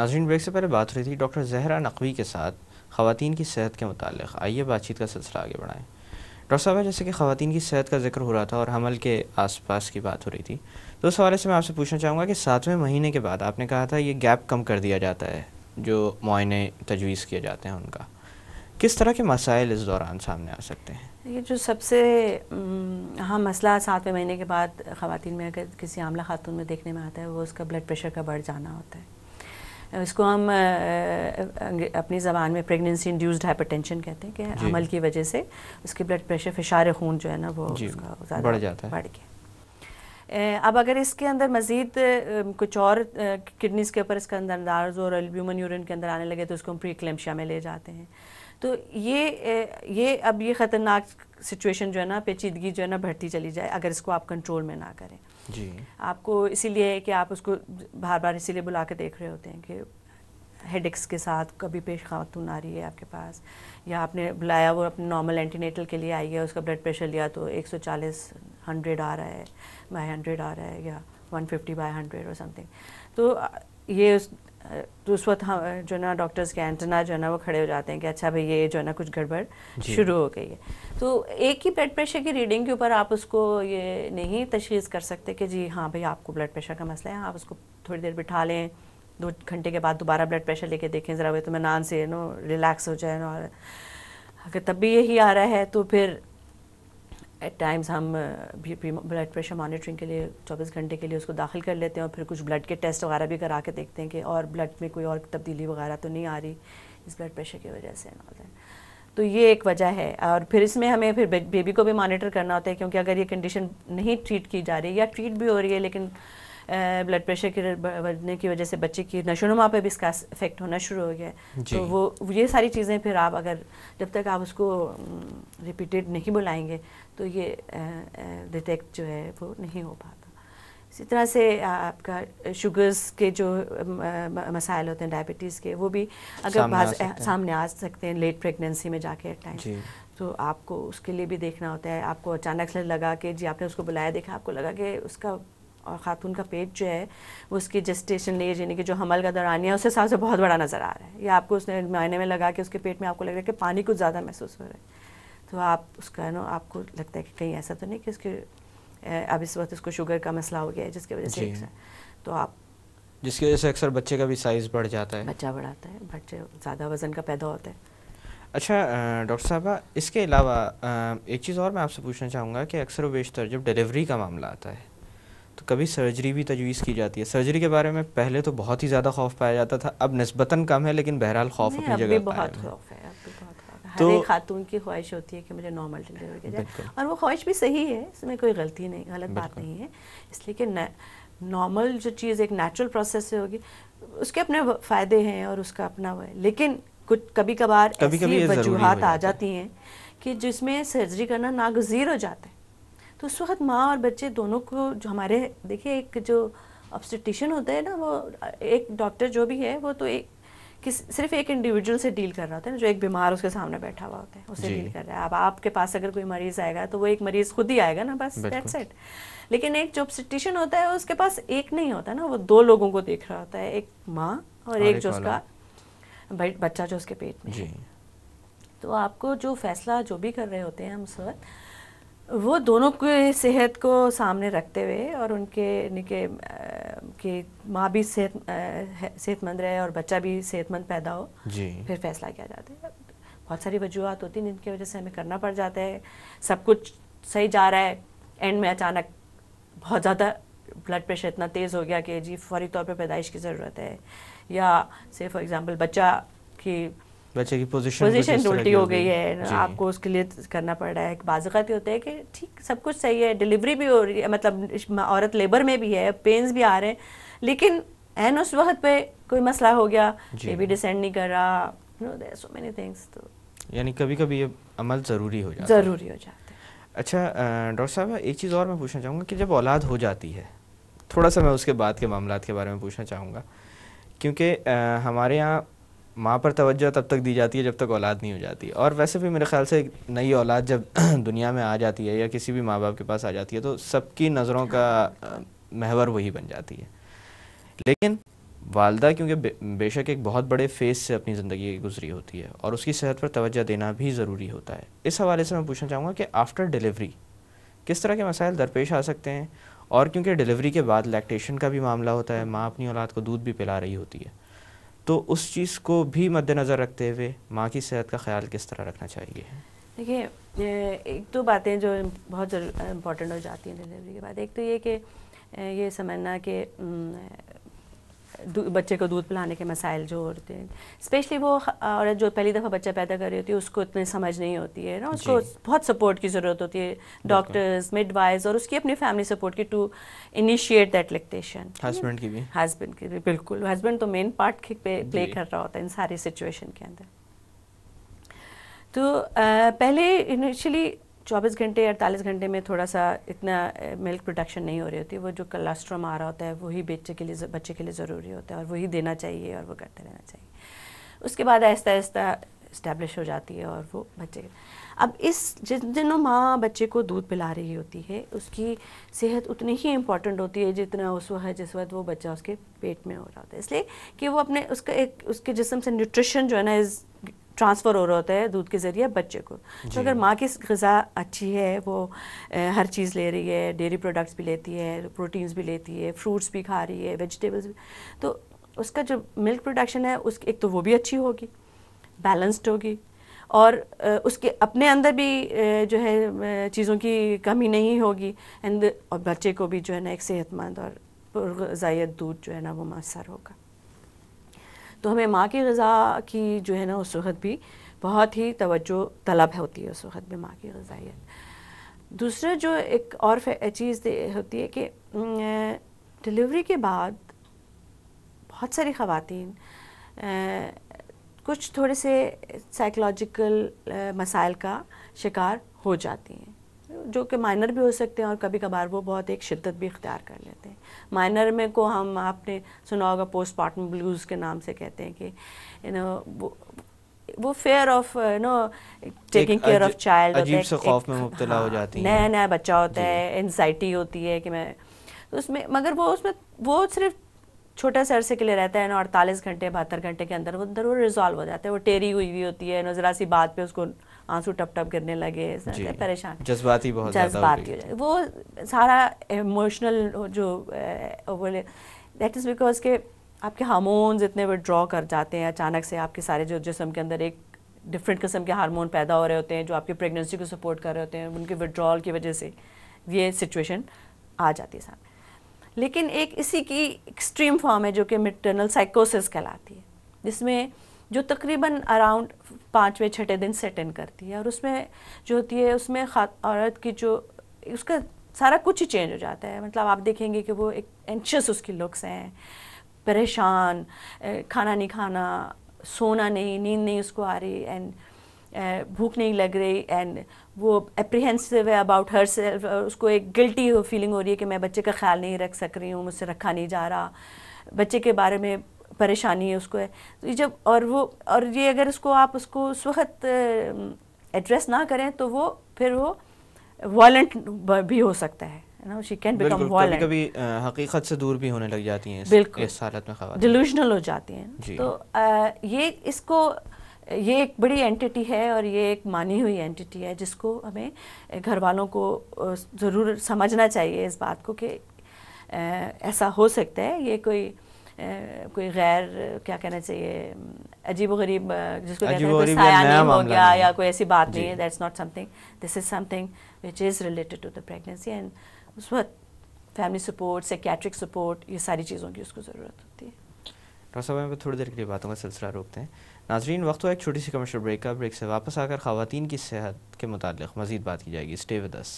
ناظرین، بریک سے پہلے بات ہو رہی تھی ڈاکٹر زہرا نقوی کے ساتھ خواتین کی صحت کے متعلق. آئیے بات چیت کا سلسلہ آگے بڑھائیں. ڈاکٹر صاحبہ، جیسے کہ خواتین کی صحت کا ذکر ہو رہا تھا اور حمل کے آس پاس کی بات ہو رہی تھی، تو اس حوالے سے میں آپ سے پوچھنا چاہوں گا کہ 7ویں مہینے کے بعد آپ نے کہا تھا یہ گیپ کم کر دیا جاتا ہے جو معائنے تجویز کیے جاتے ہیں ان کا. کس طرح کے مسائل اس دوران سامنے آ سکتے ہیں؟ یہ جو سب سے اہم مسئلہ 7ویں مہینے کے بعد خواتین میں اگر کسی حاملہ خاتون میں دیکھنے میں آتا ہے وہ اس کا بلڈ پریشر کا بڑھ جانا ہوتا ہے. اس کو ہم اپنی زبان میں پریگننسی انڈیوسڈ ہائپر ٹینشن کہتے ہیں کہ حمل کی وجہ سے اس کی بلڈ پریشر فشار خون جو ہے نا وہ اس کا زیادہ بڑھ جاتا ہے. بڑھ گیا. اب اگر اس کے اندر مزید کچھ اور کڈنیز کے اوپر اس کا انداز اور البیومن یورین کے اندر آنے لگے تو اس کو ہم پری کلیمشیا میں لے جاتے ہیں. تو یہ خطرناک سچویشن جو ہے نا، پیچیدگی جو ہے نا بڑھتی چلی جائے اگر اس کو آپ کنٹرول میں نہ کریں. جی، آپ کو اسی لیے کہ آپ اس کو بار بار اسی لیے بلا کے دیکھ رہے ہوتے ہیں کہ ہیڈ ایکس کے ساتھ کبھی پیش خاتون آ رہی ہے آپ کے پاس، یا آپ نے بلایا وہ اپنے نارمل اینٹی نیٹل کے لیے آئی ہے، اس کا بلڈ پریشر لیا تو 140 100 آ رہا ہے، بائی 100 آ رہا ہے، یا 150 بائی 100 اور سم تھنگ. تو یہ اس وقت جو ہے نا ڈاکٹرز کے اینٹنا جو ہے نا وہ کھڑے ہو جاتے ہیں کہ اچھا بھئی یہ جو ہے نا کچھ گڑبڑ شروع ہو گئی ہے. تو ایک ہی بلڈ پریشر کی ریڈنگ کے اوپر آپ اس کو یہ نہیں تشخیص کر سکتے کہ جی ہاں بھئی آپ کو بلڈ پریشر کا مسئلہ ہے. آپ اس کو تھوڑی دیر بٹھا لیں، 2 گھنٹے کے بعد دوبارہ بلڈ پریشر لے کے دیکھیں ذرا، وہ اطمینان سے ریلیکس ہو جائے. اور اگر تب بھی یہی آ رہا ہے تو پھر ایٹ ٹائمز ہم بلڈ پریشر مانیٹرنگ کے لیے 24 گھنٹے کے لیے اس کو داخل کر لیتے ہیں، اور پھر کچھ بلڈ کے ٹیسٹ وغیرہ بھی کرا کے دیکھتے ہیں کہ اور بلڈ میں کوئی اور تبدیلی وغیرہ تو نہیں آ رہی اس بلڈ پریشر کی وجہ سے. تو یہ ایک وجہ ہے. اور پھر اس میں ہمیں پھر بیبی کو بھی مانیٹر کرنا ہوتا ہے، کیونکہ اگر یہ کنڈیشن نہیں ٹریٹ کی جا رہی یا ٹریٹ بھی ہو رہی ہے لیکن بلڈ پریشر کے بڑھنے کی وجہ سے بچے کی نشو و نما پہ بھی اس کا افیکٹ ہونا شروع ہو گیا ہے. تو وہ یہ ساری چیزیں پھر آپ اگر جب تک آپ اس کو ریپیٹیڈ نہیں بلائیں گے تو یہ ڈیٹیکٹ جو ہے وہ نہیں ہو پاتا. اسی طرح سے آپ کا شوگرز کے جو مسائل ہوتے ہیں ڈائبٹیز کے، وہ بھی اگر سامنے آ سکتے ہیں لیٹ پریگننسی میں جا کے ایٹ ٹائم. تو آپ کو اس کے لیے بھی دیکھنا ہوتا ہے. آپ کو اچانک سے لگا کہ جی آپ نے اس کو بلایا، دیکھا، آپ کو لگا کہ اس کا اور خاتون کا پیٹ جو ہے وہ اس کی جسٹیشن ایج یعنی کہ جو حمل کا دورانیہ ہے اس حساب سے بہت بڑا نظر آ رہا ہے، یا آپ کو اس نے معائنے میں لگا کہ اس کے پیٹ میں آپ کو لگ رہا ہے کہ پانی کچھ زیادہ محسوس ہو رہا ہے. تو آپ اس کا آپ کو لگتا ہے کہ کہیں ایسا تو نہیں کہ اس کے اب اس وقت اس کو شوگر کا مسئلہ ہو گیا ہے جس کی وجہ سے تو آپ جس کی وجہ سے اکثر بچے کا بھی سائز بڑھ جاتا ہے، بچہ بڑھاتا ہے، بچے زیادہ وزن کا پیدا ہوتا ہے. اچھا ڈاکٹر صاحبہ، اس کے علاوہ ایک چیز اور میں آپ سے پوچھنا چاہوں گا کہ اکثر و بیشتر جب ڈیلیوری کا معاملہ آتا ہے تو کبھی سرجری بھی تجویز کی جاتی ہے. سرجری کے بارے میں پہلے تو بہت ہی زیادہ خوف پایا جاتا تھا، اب نسبتاً کم ہے لیکن بہرحال خوف اپنی جگہ بہت خوف ہے. ہر ایک خاتون کی خواہش ہوتی ہے کہ مجھے نارمل ڈلیوری کی جائے، اور وہ خواہش بھی صحیح ہے، اس میں کوئی غلطی نہیں، غلط بات نہیں ہے. اس لیے کہ نارمل جو چیز ایک نیچرل پروسیس سے ہوگی اس کے اپنے فائدے ہیں اور اس کا اپنا وہ ہے. لیکن کچھ کبھی کبھار ایسی وجوہات آ جاتی ہیں کہ جس میں سرجری کرنا ناگزیر ہو جاتا ہے. تو اس وقت ماں اور بچے دونوں کو جو ہمارے دیکھیے ایک جو آبسٹیٹیشین ہوتا ہے نا، وہ ایک ڈاکٹر جو بھی ہے وہ تو صرف ایک انڈیویجول سے ڈیل کر رہا ہوتا ہے نا، جو ایک بیمار اس کے سامنے بیٹھا ہوا ہوتا ہے اسے ڈیل کر رہا ہے. اب آپ کے پاس اگر کوئی مریض آئے گا تو وہ ایک مریض خود ہی آئے گا نا، بس دیٹس اٹ. لیکن ایک جو آبسٹیٹیشین ہوتا ہے اس کے پاس ایک نہیں ہوتا نا، وہ 2 لوگوں کو دیکھ رہا ہوتا ہے، ایک ماں اور ایک جو اس کا بچہ جو اس کے پیٹ میں ہے. تو آپ کو جو فیصلہ جو بھی کر رہے ہوتے ہیں ہم اس وقت، وہ دونوں کی صحت کو سامنے رکھتے ہوئے اور ان کے کہ ماں بھی صحت مند رہے اور بچہ بھی صحت مند پیدا ہو، پھر فیصلہ کیا جاتا ہے. بہت ساری وجوہات ہوتی ہیں جن کی وجہ سے ہمیں کرنا پڑ جاتا ہے. سب کچھ صحیح جا رہا ہے، اینڈ میں اچانک بہت زیادہ بلڈ پریشر اتنا تیز ہو گیا کہ جی فوری طور پہ پیدائش کی ضرورت ہے، یا سے فار ایگزامپل بچے کی پوزیشن الٹی ہو گئی ہے، آپ کو اس کے لیے کرنا پڑ رہا ہے. بعض اوقات یہ ہوتا ہے کہ ٹھیک سب کچھ صحیح ہے، ڈلیوری بھی ہو رہی ہے، مطلب عورت لیبر میں بھی ہے، پینز بھی آ رہے ہیں، لیکن این اس وقت پہ کوئی مسئلہ ہو گیا، بیبی ڈسینڈ نہیں کر رہا، there are so many things. تو یعنی کبھی کبھی یہ عمل ضروری ہو جاتا ہے. اچھا ڈاکٹر صاحب، ایک چیز اور میں پوچھنا چاہوں گا کہ جب اولاد ہو جاتی ہے، تھوڑا سا میں اس کے بعد کے معاملات کے بارے میں پوچھنا چاہوں گا، کیونکہ ہمارے یہاں ماں پر توجہ تب تک دی جاتی ہے جب تک اولاد نہیں ہو جاتی، اور ویسے بھی میرے خیال سے نئی اولاد جب دنیا میں آ جاتی ہے یا کسی بھی ماں باپ کے پاس آ جاتی ہے تو سب کی نظروں کا محور وہی بن جاتی ہے. لیکن والدہ کیونکہ بے شک ایک بہت بڑے فیز سے اپنی زندگی گزری ہوتی ہے اور اس کی صحت پر توجہ دینا بھی ضروری ہوتا ہے. اس حوالے سے میں پوچھنا چاہوں گا کہ آفٹر ڈیلیوری کس طرح کے مسائل درپیش آ سکتے ہیں, اور کیونکہ ڈیلیوری کے بعد لیکٹیشن کا بھی معاملہ ہوتا ہے, ماں اپنی اولاد کو دودھ بھی پلا رہی ہوتی ہے, تو اس چیز کو بھی مد نظر رکھتے ہوئے ماں کی صحت کا خیال کس طرح رکھنا چاہیے؟ دیکھیے ایک دو باتیں جو بہت امپورٹنٹ ہو جاتی ہیں ڈیلیوری کے بعد. ایک تو یہ کہ یہ سمجھنا کہ بچے کو دودھ پلانے کے مسائل جو ہوتے ہیں, اسپیشلی وہ عورت جو پہلی دفعہ بچہ پیدا کر رہی ہوتی ہے اس کو اتنی سمجھ نہیں ہوتی ہے نا, اس کو بہت سپورٹ کی ضرورت ہوتی ہے, ڈاکٹرز, مڈ وائز اور اس کی اپنی فیملی سپورٹ کی to initiate that lactation. Husband کی بھی بالکل, ہسبینڈ تو مین پارٹ پلے کر رہا ہوتا ہے ان ساری سچویشن کے اندر. تو پہلے انیشلی 24 گھنٹے 48 گھنٹے میں تھوڑا سا اتنا ملک پروڈکشن نہیں ہو رہی ہوتی, وہ جو کلاسٹرم آ رہا ہوتا ہے وہی بچے کے لیے ضروری ہوتا ہے اور وہی دینا چاہیے اور وہ کرتے رہنا چاہیے. اس کے بعد آہستہ آہستہ اسٹیبلش ہو جاتی ہے اور وہ بچے. اب جن دنوں ماں بچے کو دودھ پلا رہی ہوتی ہے اس کی صحت اتنی ہی امپورٹنٹ ہوتی ہے جتنا جس وقت وہ بچہ اس کے پیٹ میں ہو رہا ہوتا ہے, اس لیے کہ وہ اپنے اس کے جسم سے نیوٹریشن جو ہے نا ٹرانسفر ہو رہا ہوتا ہے دودھ کے ذریعے بچے کو. تو اگر ماں کی غذا اچھی ہے, وہ ہر چیز لے رہی ہے, ڈیری پروڈکٹس بھی لیتی ہے, پروٹینز بھی لیتی ہے, فروٹس بھی کھا رہی ہے, ویجیٹیبلس بھی, تو اس کا جو ملک پروڈکشن ہے اس ایک تو وہ بھی اچھی ہوگی, بیلنسڈ ہوگی, اور اس کے اپنے اندر بھی جو ہے چیزوں کی کمی نہیں ہوگی, اور بچے کو بھی جو ہے نا ایک صحت مند اور پرغذائیت دودھ جو ہے نا وہ میسر ہوگا. تو ہمیں ماں کی غذا کی جو ہے نا اس وقت بھی بہت ہی توجہ طلب ہوتی ہے, اس وقت بھی ماں کی غذائیت. دوسرا جو ایک اور چیز ہوتی ہے کہ ڈلیوری کے بعد بہت ساری خواتین کچھ تھوڑے سے سائیکلوجیکل مسائل کا شکار ہو جاتی ہیں, جو کہ مائنر بھی ہو سکتے ہیں اور کبھی کبھار وہ بہت ایک شدت بھی اختیار کر لیتے ہیں. مائنر میں کو آپ نے سنا ہوگا پوسٹ پارٹم بلوز کے نام سے کہتے ہیں کہ وہ fear of taking care of child, عجیب سے خوف میں مبتلا ہو جاتی ہیں, نیا بچہ ہوتا ہے, انزائٹی ہوتی ہے کہ میں اس میں, مگر وہ صرف چھوٹا سا عرصے کے لیے رہتا ہے نا, 48 گھنٹے 72 گھنٹے کے اندر وہ ریزالو ہو جاتا ہے. وہ ٹیری ہوئی ہوتی ہے, ذرا سی بات پہ اس کو آنسو ٹپ ٹپ گرنے لگے, پریشان, جذباتی بہت جذباتی ہو جائے, وہ سارا ایموشنل جو بولے دیٹ از بیکاز کہ آپ کے ہارمونز اتنے وڈرا کر جاتے ہیں اچانک سے, آپ کے سارے جو جسم کے اندر ایک ڈفرینٹ قسم کے ہارمون پیدا ہو رہے ہوتے ہیں جو آپ کی پریگننسی کو سپورٹ کر رہے ہوتے ہیں, ان کے وڈرال کی وجہ سے یہ سچویشن آ جاتی ہے سامنے. لیکن ایک اسی کی ایکسٹریم فارم ہے جو کہ میٹرنل سائیکوسس کہلاتی ہے, جس میں جو تقریباً اراؤنڈ 5ویں 6ٹھے دن سیٹ ان کرتی ہے, اور اس میں جو ہوتی ہے اس میں عورت کی جو اس کا سارا کچھ ہی چینج ہو جاتا ہے. مطلب آپ دیکھیں گے کہ وہ ایک اینشیس اس کی لکس ہیں, پریشان, کھانا نہیں کھانا, سونا نہیں, نیند نہیں اس کو آ رہی, اینڈ بھوک نہیں لگ رہی, اینڈ وہ اپریہنسو ہے اباؤٹ ہر سیلف, اس کو ایک گلٹی فیلنگ ہو رہی ہے کہ میں بچے کا خیال نہیں رکھ سک رہی ہوں, مجھ سے رکھا نہیں جا رہا, بچے کے بارے میں پریشانی ہے اس کو ہے. جب اور یہ اگر اس کو آپ اس کو اس وقت ایڈریس نہ کریں تو وہ پھر وہ وائلنٹ بھی ہو سکتا ہے, she can become violent. کبھی حقیقت سے دور بھی ہونے لگ جاتی ہیں اس حالت میں خواتین, ڈیلوژنل ہو جاتی ہیں. تو یہ ایک بڑی اینٹیٹی ہے اور یہ ایک مانی ہوئی اینٹیٹی ہے جس کو ہمیں گھر والوں کو ضرور سمجھنا چاہیے اس بات کو کہ ایسا ہو سکتا ہے. یہ کوئی غیر کیا کہنا چاہیے عجیب و غریب جس کو کہتے ہیں کوئی سایہ نہیں ہو گیا یا کوئی ایسی بات نہیں ہے. That's not something, this is something which is related to the pregnancy, and اس وقت فیملی سپورٹ, سائکیٹرک سپورٹ, یہ ساری چیزوں کی اس کو ضرورت ہوتی ہے. ڈاکٹر صاحب ہم تھوڑی دیر کے لیے باتوں کا سلسلہ روکتے ہیں. ناظرین وقت ہوا ایک چھوٹی سی کمرشل بریک کا, بریک سے واپس آ کر خواتین کی صحت کے متعلق مزید بات کی جائے گی. Stay with us.